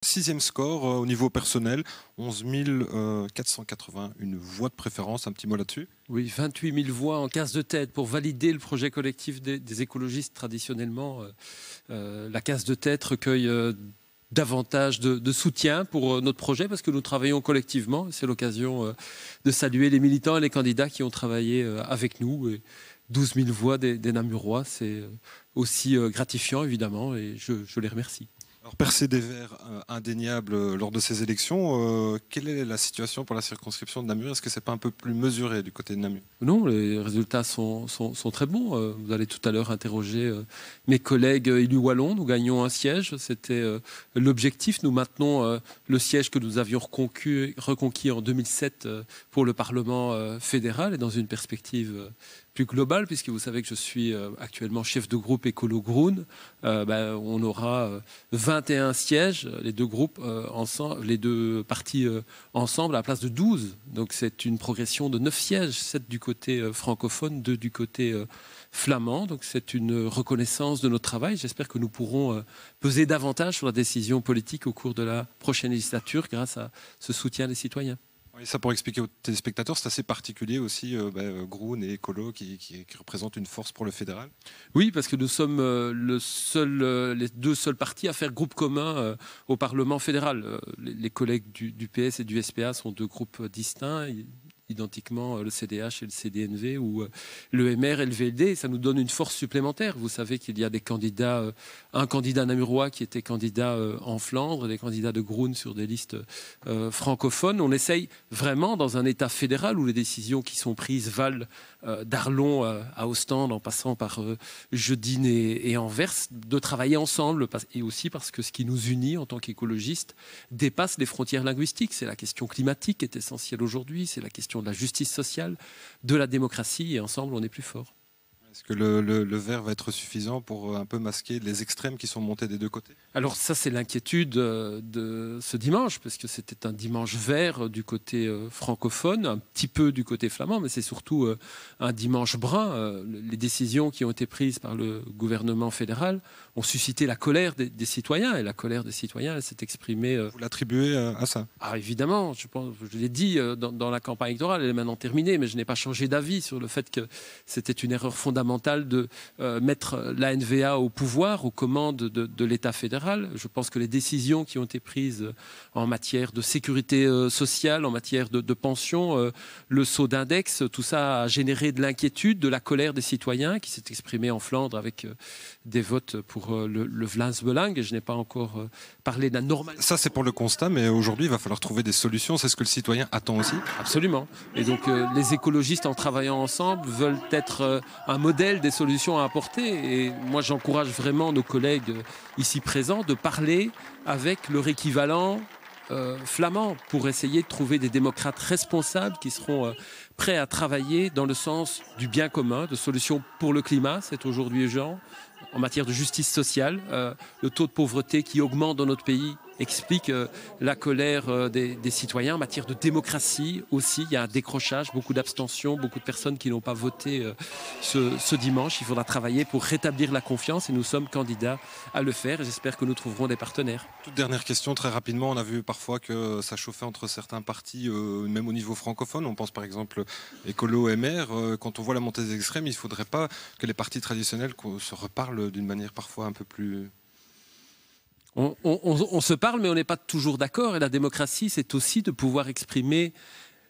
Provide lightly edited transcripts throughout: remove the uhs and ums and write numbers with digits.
Sixième score au niveau personnel, 11 481 voix de préférence. Un petit mot là-dessus? Oui, 28 000 voix en case de tête pour valider le projet collectif des écologistes. Traditionnellement, la case de tête recueille davantage de soutien pour notre projet parce que nous travaillons collectivement. C'est l'occasion de saluer les militants et les candidats qui ont travaillé avec nous. Et 12 000 voix des Namurois, c'est aussi gratifiant évidemment et je les remercie. Alors, percée des Verts indéniable lors de ces élections, quelle est la situation pour la circonscription de Namur? Est-ce que c'est pas un peu plus mesuré du côté de Namur? Non, les résultats sont très bons. Vous allez tout à l'heure interroger mes collègues élus wallons. Nous gagnons un siège. C'était l'objectif. Nous maintenons le siège que nous avions reconquis en 2007 pour le Parlement fédéral et dans une perspective plus globale, puisque vous savez que je suis actuellement chef de groupe Écolo Groen. On aura 21 sièges, les deux groupes ensemble, les deux partis ensemble à la place de 12. Donc c'est une progression de 9 sièges, 7 du côté francophone, 2 du côté flamand. Donc c'est une reconnaissance de notre travail. J'espère que nous pourrons peser davantage sur la décision politique au cours de la prochaine législature grâce à ce soutien des citoyens. Et ça, pour expliquer aux téléspectateurs, c'est assez particulier aussi, Groen et Écolo qui représentent une force pour le fédéral. Oui, parce que nous sommes les deux seuls partis à faire groupe commun au Parlement fédéral. Les collègues du PS et du SPA sont deux groupes distincts, identiquement le CDH et le CDNV, ou le MR et le VLD. Ça nous donne une force supplémentaire. Vous savez qu'il y a des candidats, un candidat namurois qui était candidat en Flandre, des candidats de Groen sur des listes francophones. On essaye vraiment, dans un État fédéral où les décisions qui sont prises valent d'Arlon à Ostende en passant par Jeudine et Anvers, de travailler ensemble, et aussi parce que ce qui nous unit en tant qu'écologistes dépasse les frontières linguistiques. C'est la question climatique qui est essentielle aujourd'hui, c'est la question de la justice sociale, de la démocratie, et ensemble on est plus fort. Est-ce que le vert va être suffisant pour un peu masquer les extrêmes qui sont montés des deux côtés? Alors ça, c'est l'inquiétude de ce dimanche, parce que c'était un dimanche vert du côté francophone, un petit peu du côté flamand, mais c'est surtout un dimanche brun. Les décisions qui ont été prises par le gouvernement fédéral ont suscité la colère des citoyens, et la colère des citoyens, elle s'est exprimée... Vous l'attribuez à ça? Ah, évidemment, je l'ai dit dans la campagne électorale, elle est maintenant terminée, mais je n'ai pas changé d'avis sur le fait que c'était une erreur fondamentale de mettre la NVA au pouvoir, aux commandes de l'État fédéral. Je pense que les décisions qui ont été prises en matière de sécurité sociale, en matière de pension, le saut d'index, tout ça a généré de l'inquiétude, de la colère des citoyens qui s'est exprimée en Flandre avec des votes pour le Vlaams-Belang. Je n'ai pas encore parlé d'un normal. Ça, c'est pour le constat, mais aujourd'hui, il va falloir trouver des solutions. C'est ce que le citoyen attend aussi? Absolument. Et donc, les écologistes, en travaillant ensemble, veulent être un modèle des solutions à apporter. Et moi, j'encourage vraiment nos collègues ici présents de parler avec leur équivalent flamand pour essayer de trouver des démocrates responsables qui seront prêts à travailler dans le sens du bien commun, de solutions pour le climat, c'est aujourd'hui urgent, en matière de justice sociale. Le taux de pauvreté qui augmente dans notre pays explique la colère des citoyens. En matière de démocratie aussi, il y a un décrochage, beaucoup d'abstention, beaucoup de personnes qui n'ont pas voté ce dimanche. Il faudra travailler pour rétablir la confiance et nous sommes candidats à le faire et j'espère que nous trouverons des partenaires. Toute dernière question, très rapidement, on a vu parfois que ça chauffait entre certains partis, même au niveau francophone. On pense par exemple Écolo, MR. Quand on voit la montée des extrêmes, il ne faudrait pas que les partis traditionnels se reparlent d'une manière parfois un peu plus... On se parle, mais on n'est pas toujours d'accord. Et la démocratie, c'est aussi de pouvoir exprimer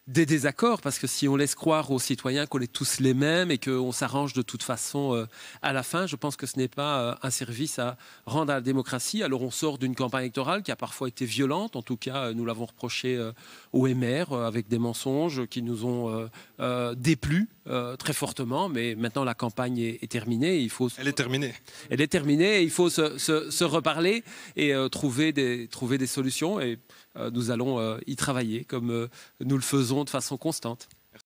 des désaccords, parce que si on laisse croire aux citoyens qu'on est tous les mêmes et qu'on s'arrange de toute façon à la fin, je pense que ce n'est pas un service à rendre à la démocratie. Alors on sort d'une campagne électorale qui a parfois été violente, en tout cas nous l'avons reproché au MR avec des mensonges qui nous ont déplu très fortement, mais maintenant la campagne est terminée. Elle est terminée. Elle est terminée et il faut se reparler et trouver des solutions et nous allons y travailler comme nous le faisons de façon constante.